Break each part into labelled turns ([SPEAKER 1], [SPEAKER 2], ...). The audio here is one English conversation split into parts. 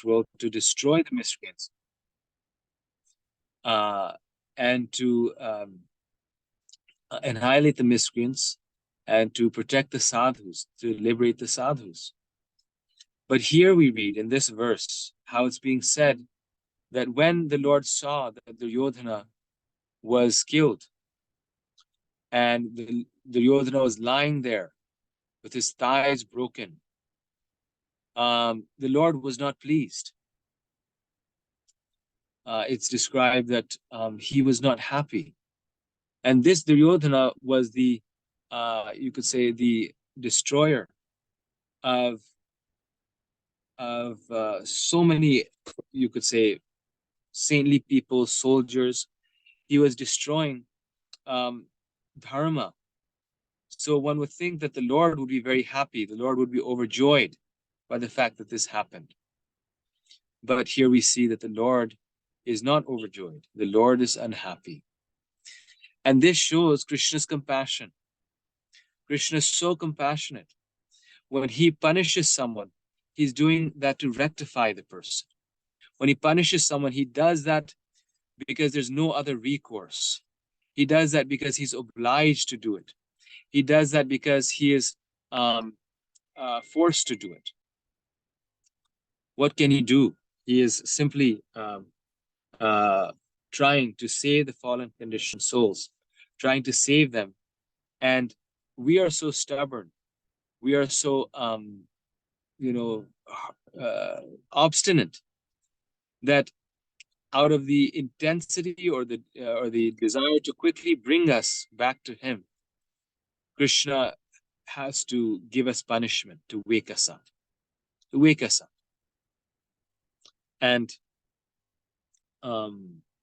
[SPEAKER 1] world to destroy the miscreants, and to annihilate the miscreants, and to protect the sadhus, to liberate the sadhus. But here we read in this verse how it's being said that when the Lord saw that Duryodhana was killed, and the Duryodhana was lying there with his thighs broken, the Lord was not pleased. It's described that he was not happy. And this Duryodhana was the, you could say, the destroyer of so many, you could say, saintly people, soldiers. He was destroying dharma. So one would think that the Lord would be very happy. The Lord would be overjoyed by the fact that this happened. But here we see that the Lord is not overjoyed. The Lord is unhappy. And this shows Krishna's compassion. Krishna is so compassionate. When he punishes someone, he's doing that to rectify the person. When he punishes someone, he does that because there's no other recourse. He does that because he's obliged to do it. He does that because he is forced to do it. What can he do? He is simply trying to save the fallen conditioned souls, trying to save them. And we are so stubborn. We are so, obstinate, that out of the intensity or the desire to quickly bring us back to him, Krishna has to give us punishment to wake us up, to wake us up. And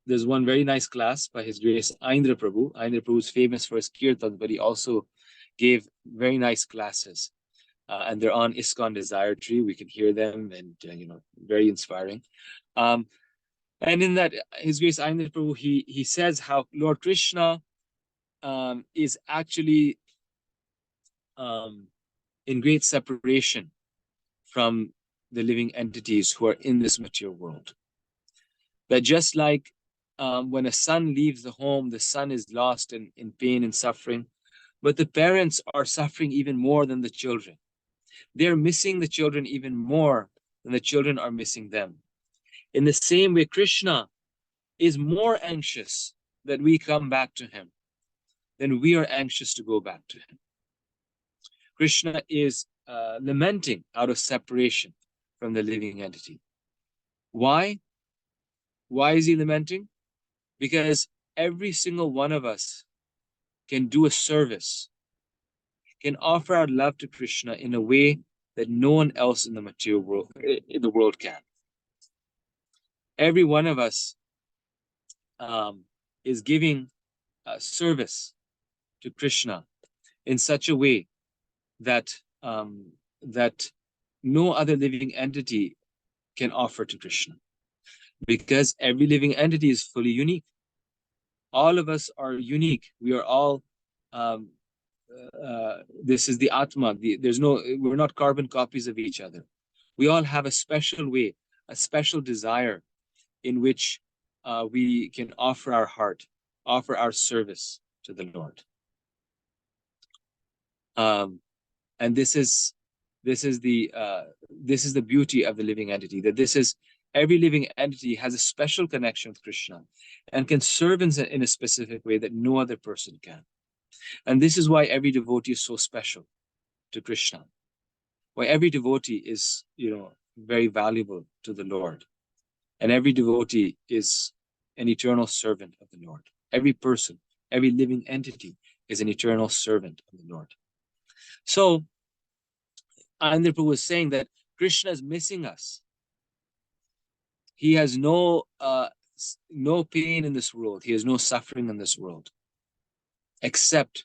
[SPEAKER 1] there's one very nice class by His Grace Indra Prabhu. Indra Prabhu is famous for his kirtan, but he also gave very nice classes. And they're on ISKCON Desire Tree. We can hear them, and very inspiring. And in that, His Grace Indra Prabhu, he says how Lord Krishna is actually in great separation from the living entities who are in this material world. That just like when a son leaves the home, the son is lost in pain and suffering, but the parents are suffering even more than the children. They're missing the children even more than the children are missing them. In the same way, Krishna is more anxious that we come back to him than we are anxious to go back to him. Krishna is lamenting out of separation from the living entity. Why? Why is he lamenting? Because every single one of us can do a service, can offer our love to Krishna in a way that no one else in the material world, in the world can. Every one of us is giving service to Krishna in such a way that that no other living entity can offer to Krishna, because every living entity is fully unique. All of us are unique. We are all. This is the Atma. We're not carbon copies of each other. We all have a special way, a special desire, in which we can offer our heart, offer our service to the Lord. And this is the beauty of the living entity. That every living entity has a special connection with Krishna, and can serve in a specific way that no other person can. And this is why every devotee is so special to Krishna. Why every devotee is, very valuable to the Lord. And every devotee is an eternal servant of the Lord. Every person, every living entity is an eternal servant of the Lord. So, Indra Prabhu was saying that Krishna is missing us. He has no pain in this world. He has no suffering in this world. Except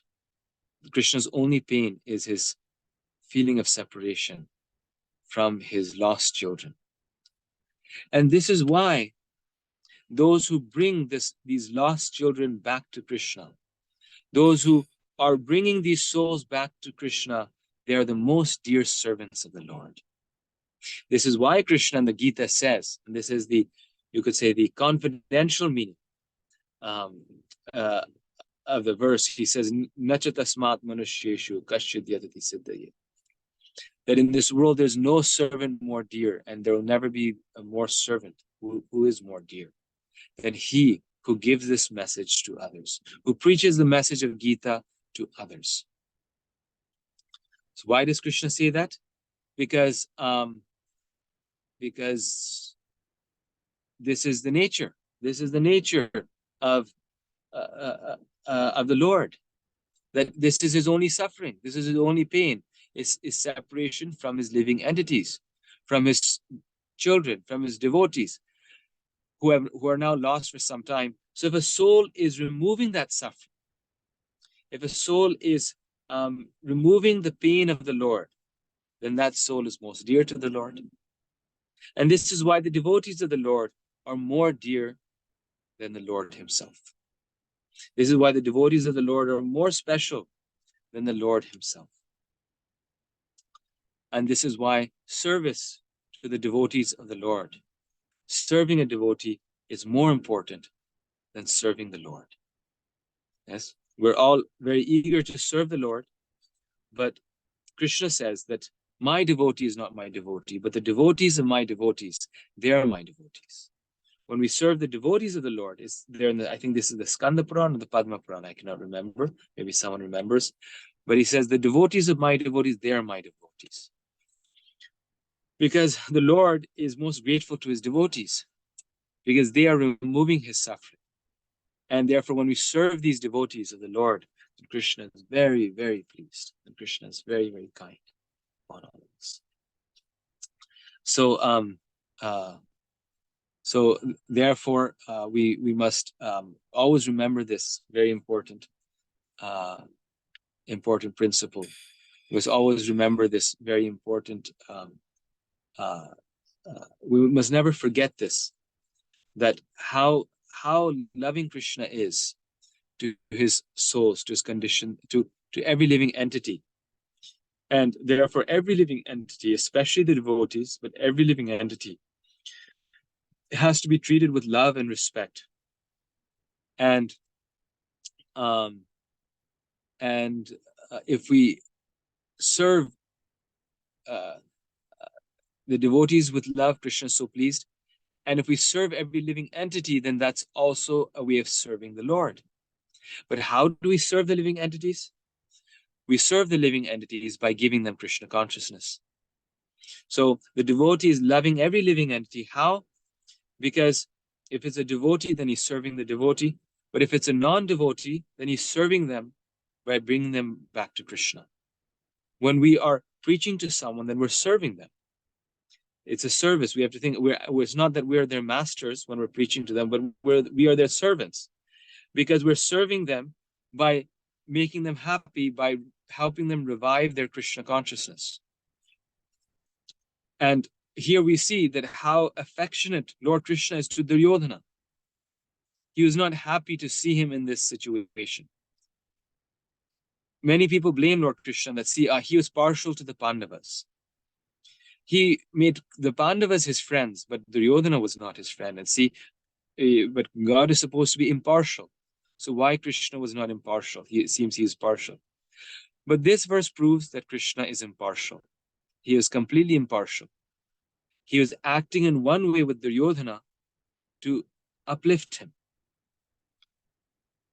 [SPEAKER 1] Krishna's only pain is his feeling of separation from his lost children. And this is why those who bring these lost children back to Krishna, those who are bringing these souls back to Krishna, they are the most dear servants of the Lord. This is why Krishna in the Gita says, and this is the, you could say, the confidential meaning um, uh, of the verse. He says, Nachatasmat manusheshu kaschid yatati siddhaye. That in this world there's no servant more dear, and there will never be a more servant who is more dear than he who gives this message to others, who preaches the message of Gita to others. So why does Krishna say that? Because this is the nature. This is the nature of the Lord. That this is his only suffering. This is his only pain. Is separation from his living entities, from his children, from his devotees, who are now lost for some time. So if a soul is removing that suffering, if a soul is removing the pain of the Lord, then that soul is most dear to the Lord. And this is why the devotees of the Lord are more dear than the Lord himself. This is why the devotees of the Lord are more special than the Lord himself. And this is why service to the devotees of the Lord, serving a devotee, is more important than serving the Lord. Yes, we're all very eager to serve the Lord, but Krishna says that my devotee is not my devotee, but the devotees of my devotees, they are my devotees. When we serve the devotees of the Lord, is there in the, I think this is the Skanda Purana or the Padma Purana, I cannot remember, maybe someone remembers, but he says the devotees of my devotees, they are my devotees. Because the Lord is most grateful to his devotees, because they are removing his suffering. And therefore, when we serve these devotees of the Lord, Krishna is very, very pleased. And Krishna is very, very kind on all of this. So therefore, we must always remember this very important principle. We must always remember this very important. We must never forget this, that how loving Krishna is to his souls, to his condition, to every living entity. And therefore, every living entity, especially the devotees, but every living entity, has to be treated with love and respect. And if we serve the devotees with love, Krishna is so pleased. And if we serve every living entity, then that's also a way of serving the Lord. But how do we serve the living entities? We serve the living entities by giving them Krishna consciousness. So the devotee is loving every living entity. How? Because if it's a devotee, then he's serving the devotee. But if it's a non-devotee, then he's serving them by bringing them back to Krishna. When we are preaching to someone, then we're serving them. It's a service. We have to think, it's not that we're their masters when we're preaching to them, but we are their servants, because we're serving them by making them happy, by helping them revive their Krishna consciousness. And here we see that how affectionate Lord Krishna is to Duryodhana. He was not happy to see him in this situation. Many people blame Lord Krishna that he was partial to the Pandavas. He made the Pandavas his friends, but Duryodhana was not his friend. And but God is supposed to be impartial. So why Krishna was not impartial? It seems he is partial. But this verse proves that Krishna is impartial. He is completely impartial. He was acting in one way with Duryodhana to uplift him.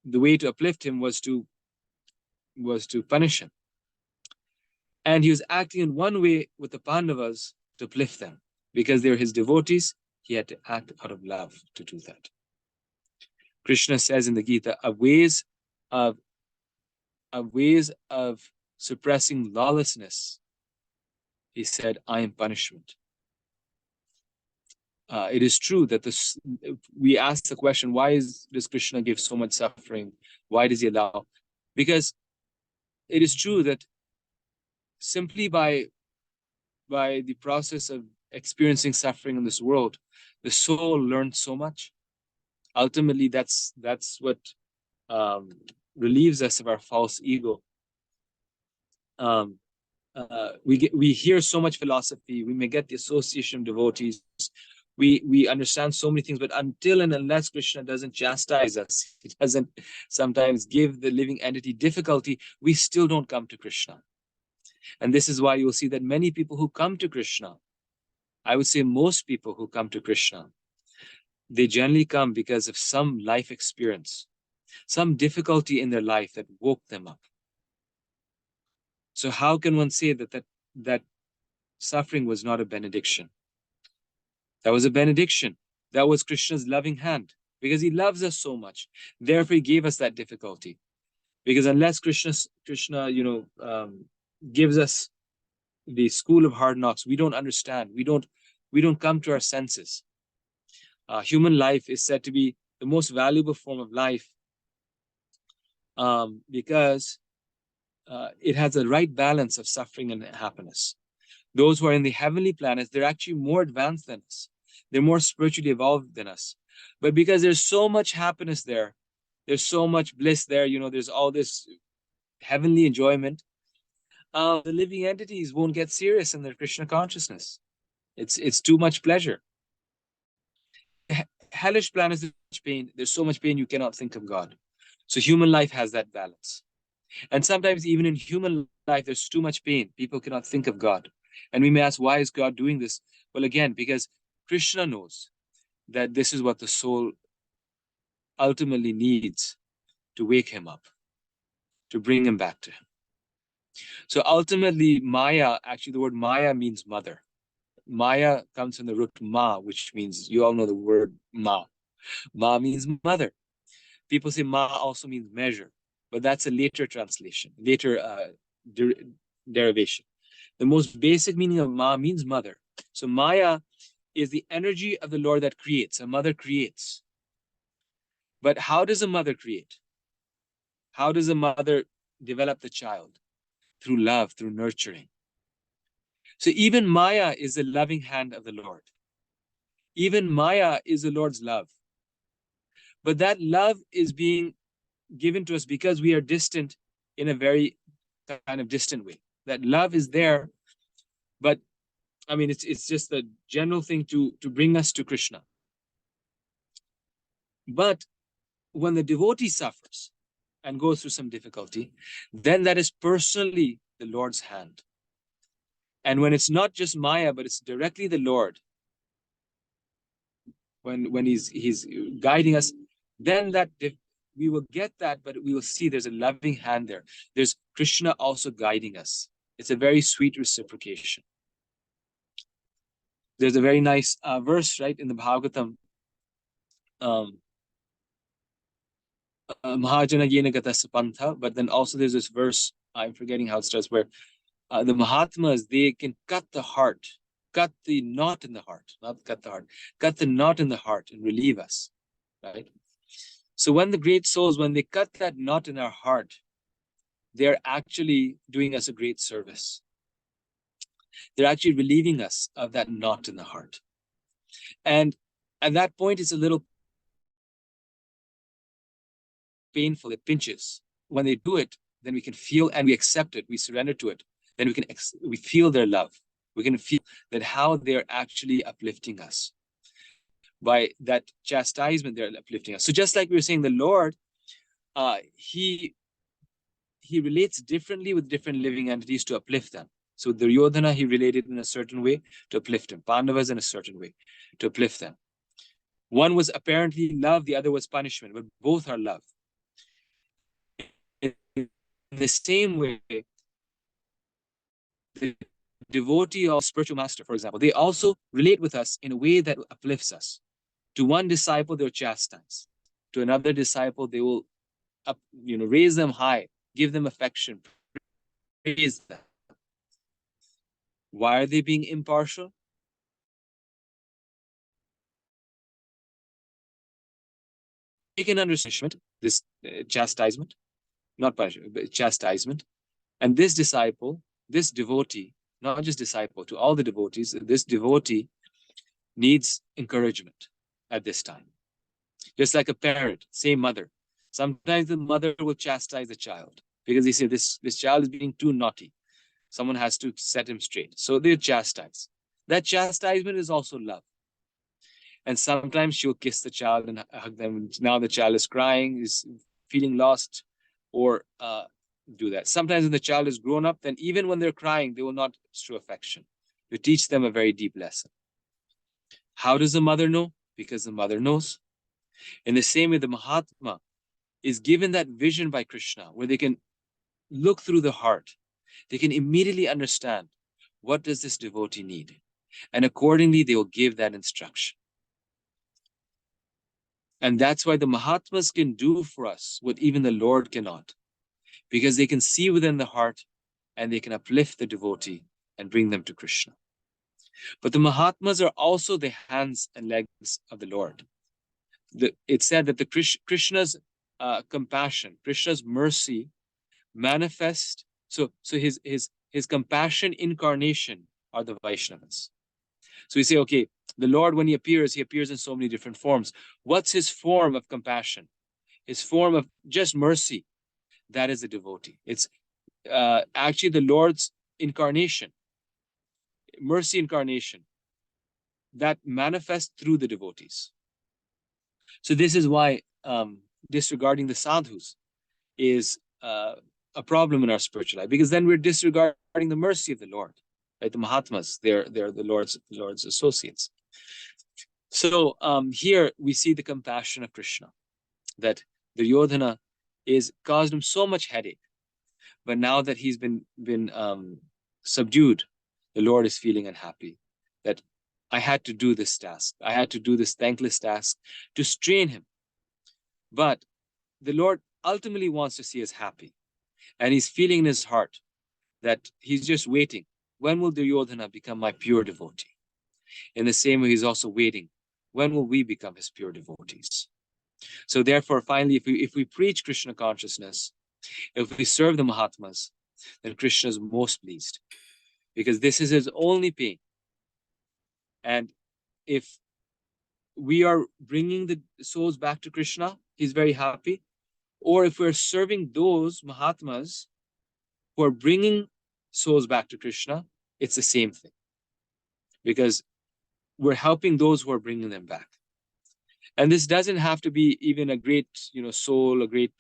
[SPEAKER 1] The way to uplift him was to punish him. And he was acting in one way with the Pandavas to uplift them. Because they were his devotees, he had to act out of love to do that. Krishna says in the Gita, of ways of suppressing lawlessness, he said, I am punishment. It is true that we ask the question, why does Krishna give so much suffering? Why does he allow? Because it is true that simply by the process of experiencing suffering in this world, the soul learns so much. Ultimately, that's what relieves us of our false ego. we hear so much philosophy, we may get the association of devotees, we understand so many things, but until and unless Krishna doesn't chastise us, he doesn't sometimes give the living entity difficulty, we still don't come to Krishna. And this is why you'll see that many people who come to Krishna, I would say most people who come to Krishna, they generally come because of some life experience, some difficulty in their life that woke them up. So how can one say that suffering was not a benediction? That was a benediction. That was Krishna's loving hand, because he loves us so much. Therefore, he gave us that difficulty. Because unless Krishna, gives us the school of hard knocks, we don't understand. We don't come to our senses. Human life is said to be the most valuable form of life, because it has the right balance of suffering and happiness. Those who are in the heavenly planets, they're actually more advanced than us. They're more spiritually evolved than us. But because there's so much happiness there, there's so much bliss there, there's all this heavenly enjoyment, the living entities won't get serious in their Krishna consciousness. It's too much pleasure. Hellish planets, there's so much pain you cannot think of God. So human life has that balance. And sometimes even in human life, there's too much pain. People cannot think of God. And we may ask, why is God doing this? Well, again, because Krishna knows that this is what the soul ultimately needs to wake him up, to bring him back to him. So ultimately, Maya, actually the word Maya means mother. Maya comes from the root ma, which means, you all know the word ma. Ma means mother. People say ma also means measure, but that's a later translation, later derivation. The most basic meaning of ma means mother. So Maya is the energy of the Lord that creates. A mother creates. But how does a mother create? How does a mother develop the child? Through love, through nurturing. So even Maya is the loving hand of the Lord. Even Maya is the Lord's love. But that love is being given to us because we are distant in a very kind of distant way. That love is there, but I mean, it's just the general thing to bring us to Krishna. But when the devotee suffers and goes through some difficulty, then that is personally the Lord's hand. And when it's not just Maya, but it's directly the Lord, when he's guiding us, then that we will get that, but we will see there's a loving hand there. There's Krishna also guiding us. It's a very sweet reciprocation. There's a very nice verse, right, in the Bhagavatam. Mahajana Yena Gata Sapantha, but then also there's this verse, I'm forgetting how it starts, where the Mahatmas, they can cut the heart, cut the knot in the heart, not cut the heart, cut the knot in the heart and relieve us, right? So when the great souls, when they cut that knot in our heart, they're actually doing us a great service. They're actually relieving us of that knot in the heart. And at that point, it's a little painful, it pinches. When they do it, then we can feel and we accept it, we surrender to it. Then we feel their love. We can feel that how they're actually uplifting us. By that chastisement, they're uplifting us. So just like we were saying, the Lord, he relates differently with different living entities to uplift them. So Duryodhana, he related in a certain way to uplift him. Pandavas in a certain way to uplift them. One was apparently love, the other was punishment, but both are love. In the same way, the devotee or spiritual master, for example, they also relate with us in a way that uplifts us. To one disciple, they'll chastise. To another disciple, they will raise them high, give them affection, praise them. Why are they being impartial? You can understand this chastisement, not punishment, but chastisement. And this disciple, this devotee, not just disciple, to all the devotees, this devotee needs encouragement at this time. Just like a parent, same mother. Sometimes the mother will chastise the child because they say this child is being too naughty. Someone has to set him straight. So they chastise. That chastisement is also love. And sometimes she'll kiss the child and hug them. Now the child is crying, is feeling lost, or do that. Sometimes when the child is grown up, then even when they're crying, they will not show affection. You teach them a very deep lesson. How does the mother know? Because the mother knows. In the same way, the Mahatma is given that vision by Krishna, where they can look through the heart. They can immediately understand, what does this devotee need? And accordingly, they will give that instruction. And that's why the Mahatmas can do for us what even the Lord cannot, because they can see within the heart and they can uplift the devotee and bring them to Krishna. But the Mahatmas are also the hands and legs of the Lord. It's said that the Krishna's compassion, Krishna's mercy manifest. So his compassion incarnation are the Vaishnavas. So we say, okay, the Lord, when he appears in so many different forms. What's his form of compassion? His form of just mercy. That is the devotee. It's actually the Lord's incarnation, mercy incarnation, that manifests through the devotees. So this is why disregarding the sadhus is a problem in our spiritual life, because then we're disregarding the mercy of the Lord. Right? The Mahatmas, they're the Lord's associates. So here we see the compassion of Krishna, that Duryodhana is caused him so much headache, but now that he's been subdued, the Lord is feeling unhappy that I had to do this task. I had to do this thankless task to strain him. But the Lord ultimately wants to see us happy. And he's feeling in his heart that he's just waiting. When will Duryodhana become my pure devotee? In the same way, he's also waiting. When will we become his pure devotees? So therefore, finally, if we preach Krishna consciousness, if we serve the Mahatmas, then Krishna is most pleased, because this is his only pain. And if we are bringing the souls back to Krishna, he's very happy. Or if we're serving those Mahatmas who are bringing souls back to Krishna, it's the same thing, because we're helping those who are bringing them back. And this doesn't have to be even a great, soul, a great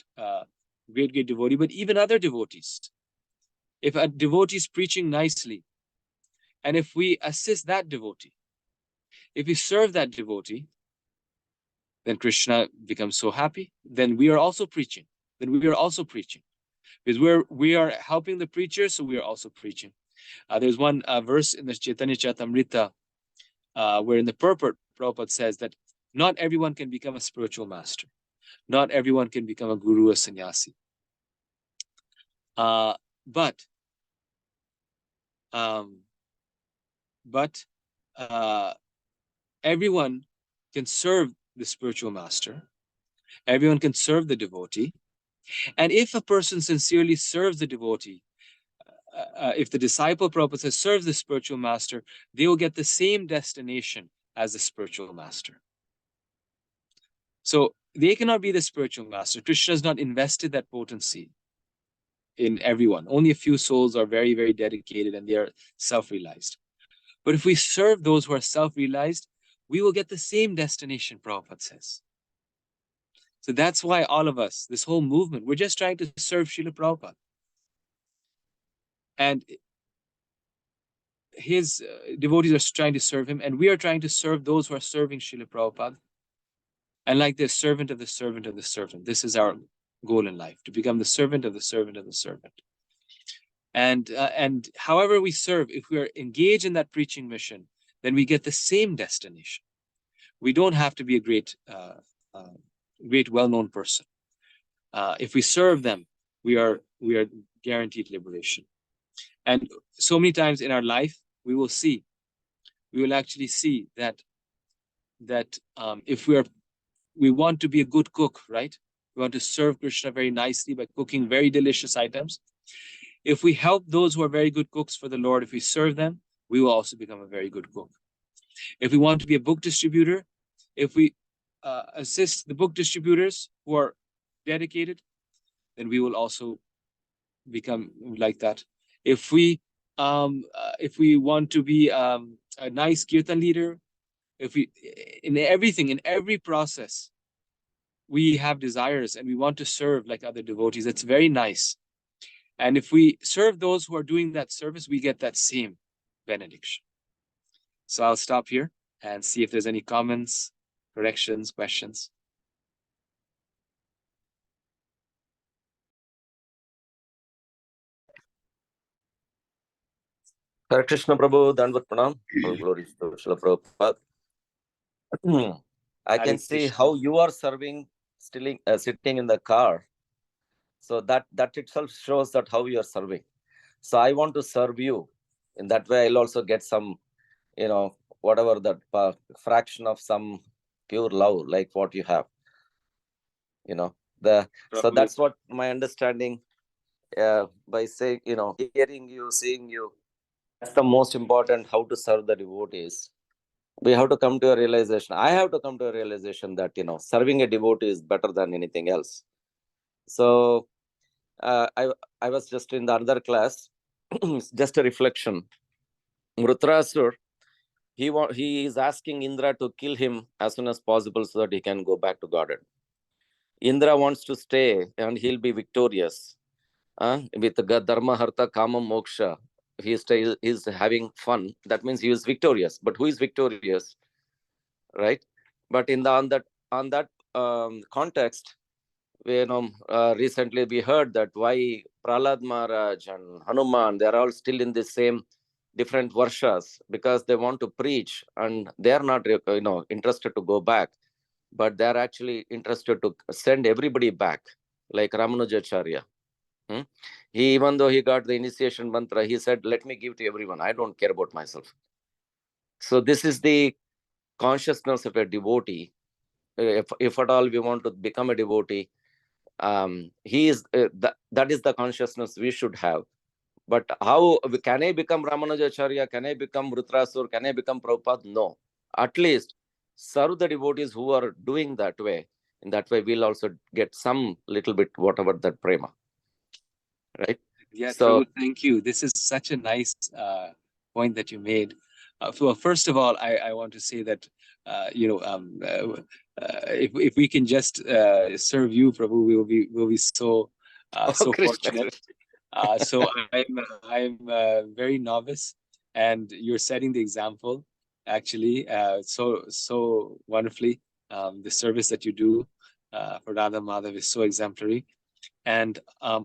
[SPEAKER 1] devotee, but even other devotees. If a devotee is preaching nicely, and if we assist that devotee, if we serve that devotee, then Krishna becomes so happy. Then we are also preaching. Because we are helping the preacher, so we are also preaching. There's one verse in the Chaitanya Charitamrita where in the purport, Prabhupada says that not everyone can become a spiritual master. Not everyone can become a guru or sannyasi. But everyone can serve the spiritual master. Everyone can serve the devotee. And if a person sincerely serves the devotee, if the disciple, Prabhupada says, serves the spiritual master, they will get the same destination as the spiritual master. So they cannot be the spiritual master. Krishna has not invested that potency in everyone. Only a few souls are very, very dedicated and they are self-realized. But if we serve those who are self-realized, we will get the same destination, Prabhupada says. So that's why all of us, this whole movement, we're just trying to serve Srila Prabhupada. And his devotees are trying to serve him, and we are trying to serve those who are serving Srila Prabhupada. And like the servant of the servant of the servant, this is our goal in life, to become the servant of the servant of the servant. And however we serve, if we are engaged in that preaching mission, then we get the same destination. We don't have to be a great well-known person. If we serve them, we are guaranteed liberation. And so many times in our life, we will actually see that if we want to be a good cook, right? We want to serve Krishna very nicely by cooking very delicious items. If we help those who are very good cooks for the Lord, if we serve them, we will also become a very good cook. If we want to be a book distributor, if we assist the book distributors who are dedicated, then we will also become like that. If we if we want to be a nice kirtan leader, if we, in everything, in every process, we have desires and we want to serve like other devotees. That's very nice. And if we serve those who are doing that service, we get that same benediction. So I'll stop here and see if there's any comments, corrections, questions.
[SPEAKER 2] Hare Krishna Prabhu, Dandavat Pranam. All glories to Srila Prabhupada. I can see how you are serving, sitting in the car. So that itself shows that how you are serving. So I want to serve you. In that way, I'll also get some, whatever that fraction of some pure love, like what you have. So that's what my understanding. By saying, hearing you, seeing you, that's the most important. How to serve the devotees. We have to come to a realization. I have to come to a realization that serving a devotee is better than anything else. So I was just in the other class, just a reflection. Mrutrasur, he is asking Indra to kill him as soon as possible so that he can go back to Godhead. Indra wants to stay and he'll be victorious. With Dharma, Harta, Kama, Moksha, he's having fun. That means he is victorious. But who is victorious? Right? But on that context, recently we heard that why Prahlad Maharaj and Hanuman, they're all still in the same different varshas because they want to preach and they're not interested to go back, but they're actually interested to send everybody back, like Ramanujacharya. Even though he got the initiation mantra, he said, let me give to everyone. I don't care about myself. So this is the consciousness of a devotee. If at all we want to become a devotee, he is that is the consciousness we should have. But how can I become Ramanujacharya? Can I become Rutrasur? Can I become Prabhupada? No. At least serve the devotees who are doing that way. In that way, we'll also get some little bit whatever that prema. Right?
[SPEAKER 1] Yeah, so thank you. This is such a nice point that you made. Well, first of all, I want to say that if we can just serve you, Prabhu, we'll be so so fortunate. So I'm very novice, and you're setting the example. Actually, so wonderfully. The service that you do for Radha Madhav is so exemplary, and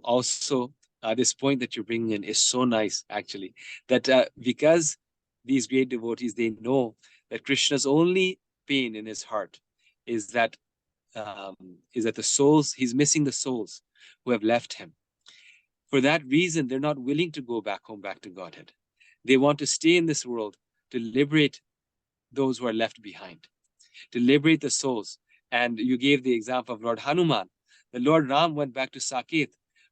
[SPEAKER 1] also this point that you're bringing in is so nice, actually, that because these great devotees, they know that Krishna's only pain in his heart is that the souls, he's missing the souls who have left him. For that reason, they're not willing to go back home, back to Godhead. They want to stay in this world to liberate those who are left behind, to liberate the souls. And you gave the example of Lord Hanuman. The Lord Ram went back to Saket,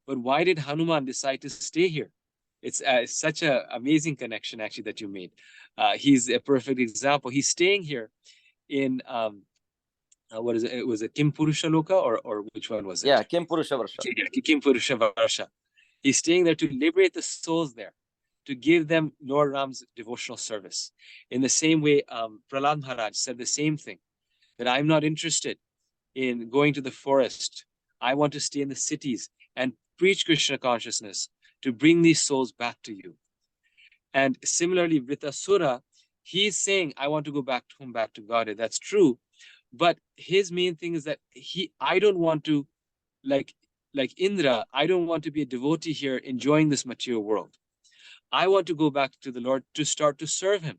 [SPEAKER 1] but why did Hanuman decide to stay here? It's such an amazing connection, actually, that you made. He's a perfect example. He's staying here in what is it? Was it Kim Purusha Loka or which one was it?
[SPEAKER 2] Yeah, Kim Purusha Varsha.
[SPEAKER 1] Kim Purusha Varsha. He's staying there to liberate the souls there, to give them Lord Ram's devotional service. In the same way, Prahlad Maharaj said the same thing, that I'm not interested in going to the forest. I want to stay in the cities and preach Krishna consciousness to bring these souls back to you. And similarly, Vritasura, he's saying, I want to go back home, back to Godhead. That's true. But his main thing is that I don't want to, like Indra, I don't want to be a devotee here enjoying this material world. I want to go back to the Lord to start to serve him.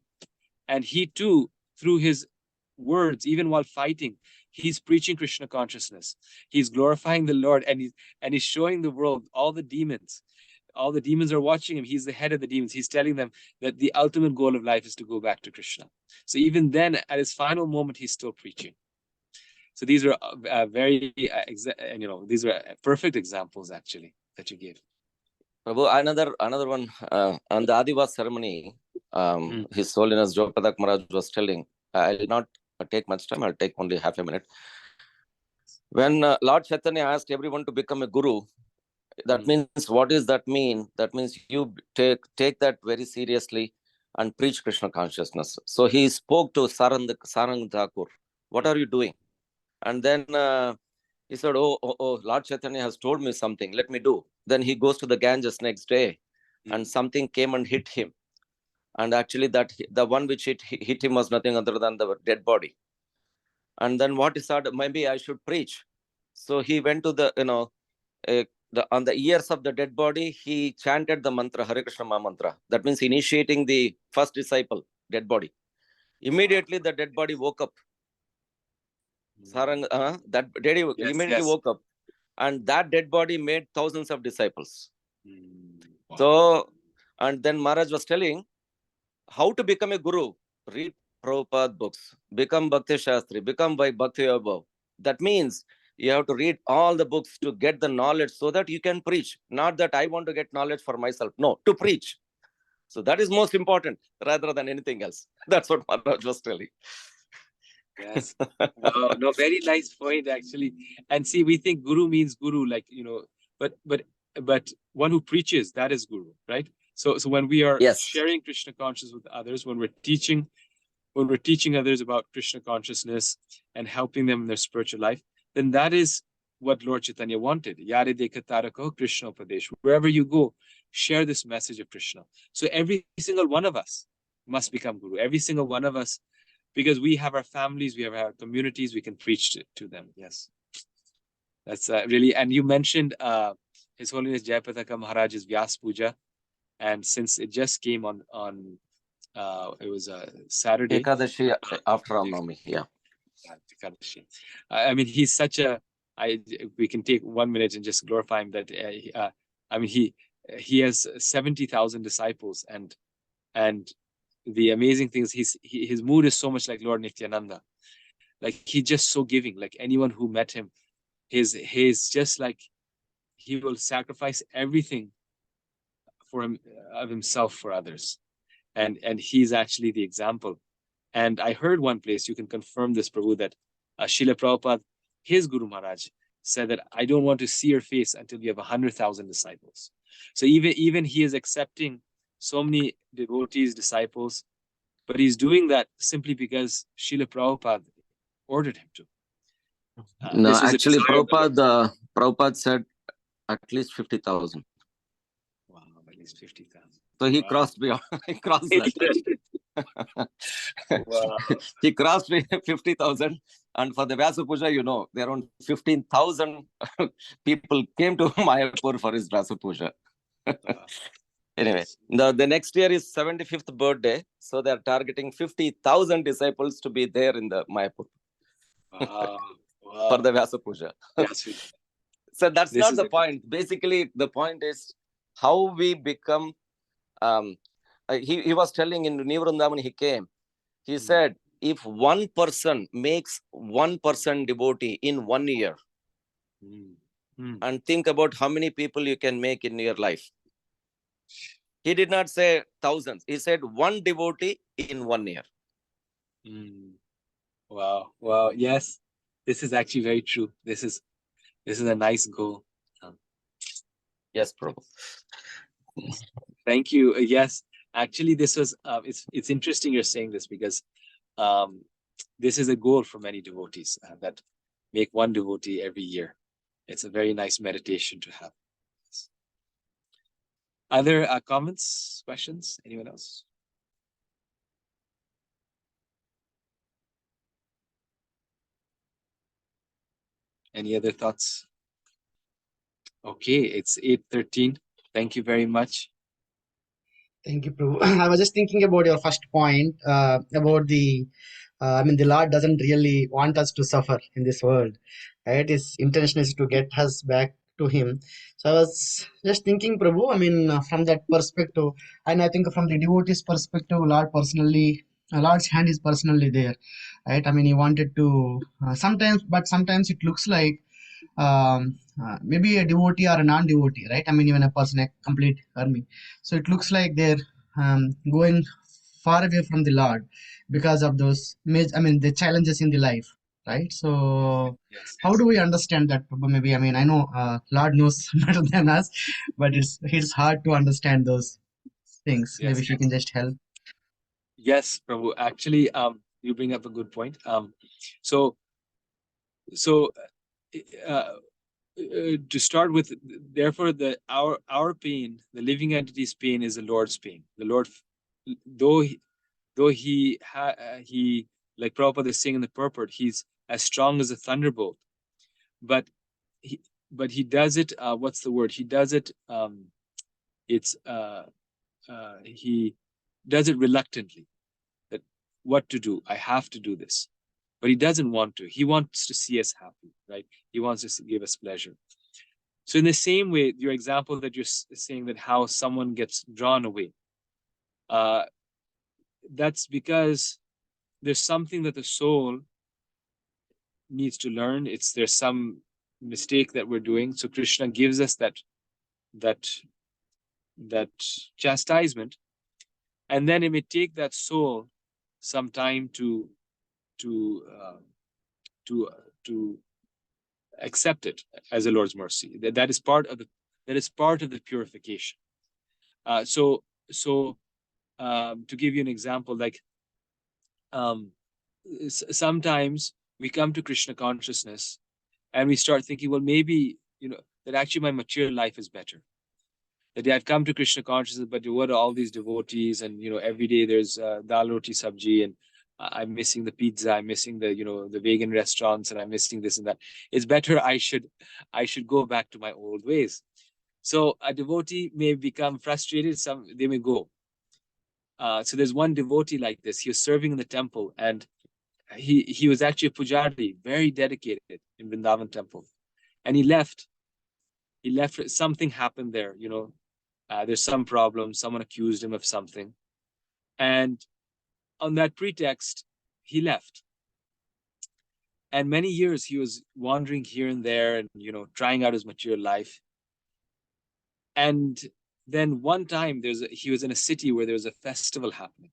[SPEAKER 1] And he too, through his words, even while fighting, he's preaching Krishna consciousness. He's glorifying the Lord, and he's showing the world all the demons. All the demons are watching him. He's the head of the demons. He's telling them that the ultimate goal of life is to go back to Krishna. So even then, at his final moment, he's still preaching. So these are very, these are perfect examples, actually, that you gave.
[SPEAKER 2] Prabhu, another one, on the Adivas ceremony, His Holiness Jopadak Maharaj was telling, I'll not take much time, I'll take only half a minute. When Lord Chaitanya asked everyone to become a guru, That means, what does that mean? That means you take that very seriously and preach Krishna consciousness. So he spoke to Sarang Thakur, what are you doing? And then he said, oh, Lord Chaitanya has told me something, let me do. Then he goes to the Ganges next day, and something came and hit him. And actually, the one which hit him was nothing other than the dead body. And then what he said, maybe I should preach. So he went to the, on the ears of the dead body, he chanted the mantra, Hare Krishna Maha mantra. That means initiating the first disciple, dead body. Immediately, the dead body woke up. That dead immediately woke up. And that dead body made thousands of disciples. Wow. So, and then Maharaj was telling how to become a guru. Read Prabhupada books, become Bhakti Shastri, become by Bhakti Abhav. That means you have to read all the books to get the knowledge so that you can preach. Not that I want to get knowledge for myself. No, to preach. So that is most important rather than anything else. That's what Maharaj was telling.
[SPEAKER 1] Yes. No, very nice point, actually. And see, we think guru means guru, like, but one who preaches, that is guru, right? So when we are sharing Krishna consciousness with others, when we're teaching others about Krishna consciousness and helping them in their spiritual life, then that is what Lord Chaitanya wanted. Yare dekha tarako Krishna Upadesh. Wherever you go, share this message of Krishna. So every single one of us must become guru. Every single one of us, because we have our families, we have our communities, we can preach to them. Yes. That's really, and you mentioned His Holiness Jayapataka Maharaj's Vyas Puja. And since it just came on it was a Saturday.
[SPEAKER 2] Ekadashi after Ram Navami, yeah.
[SPEAKER 1] Ekadashi. I mean, he's such a, we can take 1 minute and just glorify him that, I mean, he has 70,000 disciples, and the amazing thing is his mood is so much like Lord Nityananda. Like, he's just so giving. Like, anyone who met him, he's just like, he will sacrifice everything for of himself for others, and he's actually the example. And I heard one place, you can confirm this, Prabhu, that Srila Prabhupada, his Guru Maharaj, said that I don't want to see your face until you have 100,000 disciples. So even he is accepting so many devotees, disciples, but he's doing that simply because Srila Prabhupada ordered him to.
[SPEAKER 2] No, actually, Prabhupada said at least 50,000.
[SPEAKER 1] Wow, at least 50,000.
[SPEAKER 2] So he crossed beyond. He crossed that. Wow. He crossed 50,000, and for the Vyasa Puja, there are around 15,000 people came to Mayapur for his Vyasa Puja. Anyway, the next year is 75th birthday, so they are targeting 50,000 disciples to be there in the Mayapur. Wow. For the Vyasa Puja. So that's not the point. Basically, the point is how we become. He was telling in New Vrindavan, he came. He said, if one person makes 1% devotee in 1 year, and think about how many people you can make in your life. He did not say thousands. He said one devotee in 1 year.
[SPEAKER 1] Wow. Yes, this is actually very true. This is a nice goal.
[SPEAKER 2] Yes, Prabhu.
[SPEAKER 1] Thank you. Yes, actually, this was it's interesting you're saying this, because this is a goal for many devotees that make one devotee every year. It's a very nice meditation to have. Other comments, questions? Anyone else? Any other thoughts? Okay, it's 8:13. Thank you very much.
[SPEAKER 3] Thank you, Prabhu. I was just thinking about your first point about the Lord doesn't really want us to suffer in this world, right? His intention is to get us back to Him. So I was just thinking, Prabhu, from that perspective, and I think from the devotee's perspective, Lord's hand is personally there, right? He wanted to, sometimes it looks like maybe a devotee or a non-devotee, right? Even a person, a complete army. So it looks like they're going far away from the Lord because of those, the challenges in the life, right? So
[SPEAKER 1] Yes.
[SPEAKER 3] how do we understand that, Prabhu? Maybe, I mean, I know Lord knows better than us, but it's hard to understand those things. Maybe
[SPEAKER 1] Yes.
[SPEAKER 3] if you can just help.
[SPEAKER 1] Yes, Prabhu. Actually, you bring up a good point. So so uh, to start with, therefore, our pain, the living entity's pain, is the Lord's pain. The Lord, though he, like Prabhupada is saying in the purport, he's as strong as a thunderbolt, but he he does it. What's the word? He does it. It's he does it reluctantly. That what to do? I have to do this, but he doesn't want to. He wants to see us happy, right? He wants us to give us pleasure. So in the same way, your example that you're saying, that how someone gets drawn away, uh, that's because there's something that the soul needs to learn. There's some mistake that we're doing. So Krishna gives us that that chastisement, and then it may take that soul some time to uh, to accept it as the Lord's mercy. That is part of the purification. So to give you an example, like um, sometimes we come to Krishna consciousness and we start thinking, well, maybe that actually my material life is better. That I've come to Krishna consciousness, but what are all these devotees, and every day there's dal roti sabji, and I'm missing the pizza, I'm missing the vegan restaurants, and I'm missing this and that. It's better I should go back to my old ways. So a devotee may become frustrated. They may go. So there's one devotee like this. He was serving in the temple, and he was actually a pujari, very dedicated in Vrindavan temple, and he left. Something happened there. There's some problem. Someone accused him of something, and on that pretext, he left. And many years he was wandering here and there, and trying out his material life. And then one time he was in a city where there was a festival happening.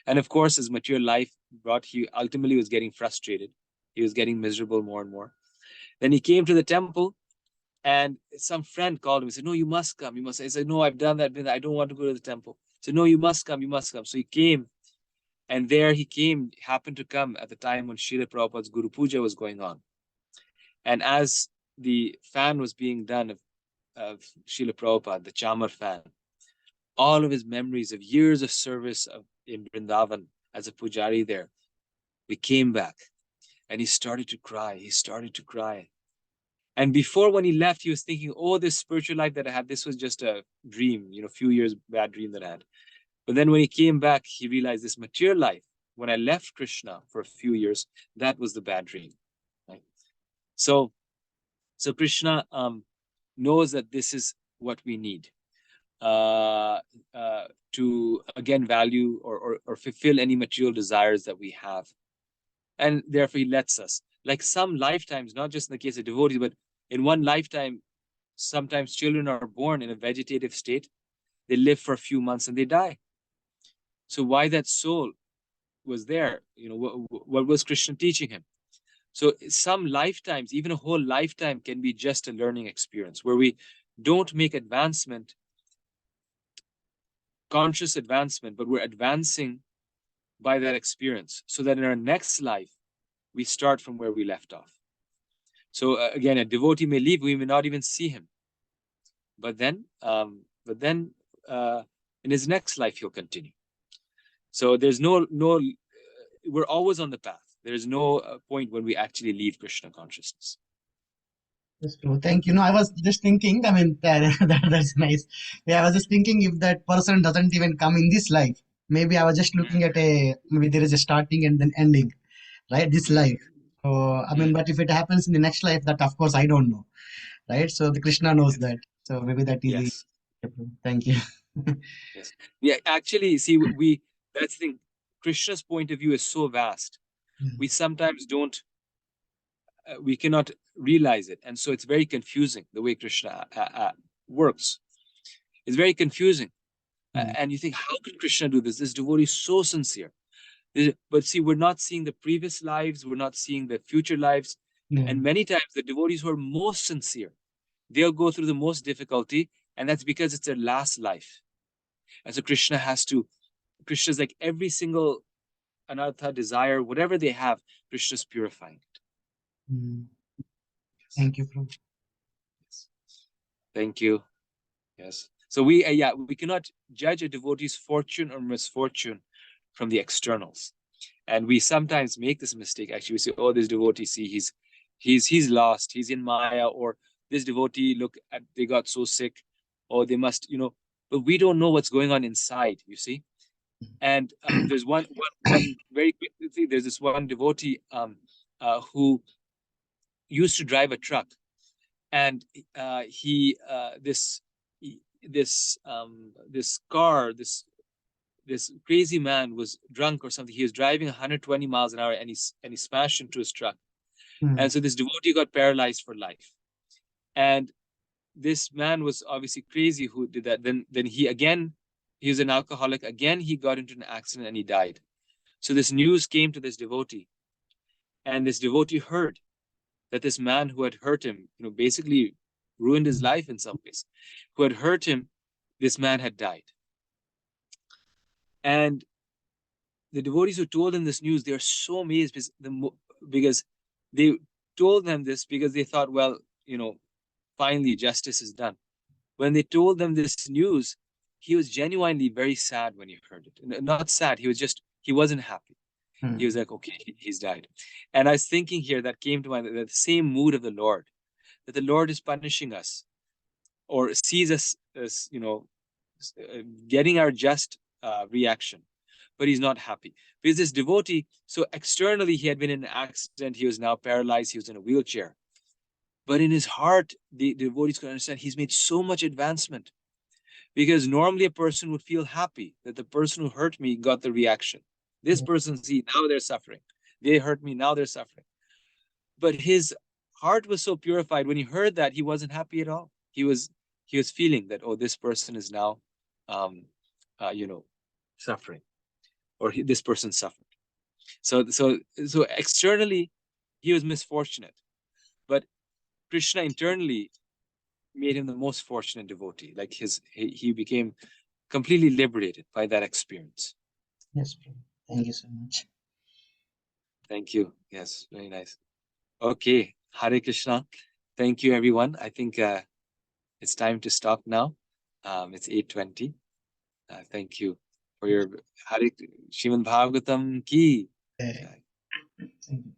[SPEAKER 1] And of course, his material life he ultimately was getting frustrated. He was getting miserable more and more. Then he came to the temple, and some friend called him and said, "No, you must come. You must." He said, "No, I've done that. I don't want to go to the temple." He said, "No, you must come. You must come." So he came, and there he happened to come at the time when Srila Prabhupada's Guru Puja was going on. And as the fan was being done of Srila Prabhupada, the Chamar fan, all of his memories of years of service in Vrindavan as a pujari there, we came back, and he started to cry. He started to cry. And before, when he left, he was thinking, oh, this spiritual life that I had, this was just a dream, few years bad dream that I had. But then when he came back, he realized this material life, when I left Krishna for a few years, that was the bad dream. Right? So Krishna knows that this is what we need to again value or fulfill any material desires that we have. And therefore he lets us. Like some lifetimes, not just in the case of devotees, but in one lifetime, sometimes children are born in a vegetative state. They live for a few months and they die. So why that soul was there? What was Krishna teaching him? So some lifetimes, even a whole lifetime, can be just a learning experience where we don't make conscious advancement, but we're advancing by that experience, so that in our next life, we start from where we left off. So again, a devotee may leave, we may not even see him. But then in his next life, he'll continue. So there's no, we're always on the path. There's no point when we actually leave Krishna consciousness.
[SPEAKER 3] That's true. Thank you. No, I was just thinking, I mean, that's nice. Yeah, I was just thinking if that person doesn't even come in this life, maybe I was just looking at maybe there is a starting and then ending, right? This life. So, I mean, but if it happens in the next life, that of course I don't know, right? So the Krishna knows that. So maybe that is
[SPEAKER 1] Yes.
[SPEAKER 3] Thank you.
[SPEAKER 1] Yes. Yeah, actually, see, that's the thing. Krishna's point of view is so vast. We sometimes we cannot realize it. And so it's very confusing the way Krishna works. It's very confusing. And you think, how can Krishna do this? This devotee is so sincere. But see, we're not seeing the previous lives, we're not seeing the future lives. And many times the devotees who are most sincere, they'll go through the most difficulty, and that's because it's their last life. And so Krishna's like every single anartha desire, whatever they have, Krishna's purifying it.
[SPEAKER 3] Thank you, Prabhu.
[SPEAKER 1] Yes. Thank you. Yes. So we cannot judge a devotee's fortune or misfortune from the externals. And we sometimes make this mistake. Actually, we say, oh, this devotee, see, he's lost, he's in Maya, or this devotee, look at, they got so sick, or they must, but we don't know what's going on inside, you see. And there's one very quick thing. There's this one devotee who used to drive a truck, and this crazy man was drunk or something. He was driving 120 miles an hour, and he smashed into his truck. And so this devotee got paralyzed for life. And this man was obviously crazy who did that. Then he was an alcoholic. Again, he got into an accident and he died. So this news came to this devotee, and this devotee heard that this man who had hurt him, basically ruined his life in some ways, who had hurt him, this man had died. And the devotees who told him this news, they are so amazed because they told them this because they thought, well, finally justice is done. When they told them this news, he was genuinely very sad when he heard it. Not sad, he wasn't happy. He was like, okay, he's died. And I was thinking here, that came to mind, that the same mood of the Lord, that the Lord is punishing us or sees us as, getting our just reaction, but he's not happy. Because this devotee, so externally he had been in an accident, he was now paralyzed, he was in a wheelchair. But in his heart, the devotees could understand he's made so much advancement. Because normally a person would feel happy that the person who hurt me got the reaction. This person, see, now they're suffering. They hurt me, now they're suffering. But his heart was so purified. When he heard that, he wasn't happy at all. He was feeling that, oh, this person is now, suffering, or this person suffered. So externally, he was misfortunate, but Krishna internally made him the most fortunate devotee. Like he became completely liberated by that experience.
[SPEAKER 3] Yes, Prabhu. Thank you so much.
[SPEAKER 1] Thank you. Yes, very nice. Okay, Hare Krishna. Thank you, everyone. I think it's time to stop now. It's 8:20. Thank you for your Hare Srimad Bhagavatam ki.
[SPEAKER 3] Thank you.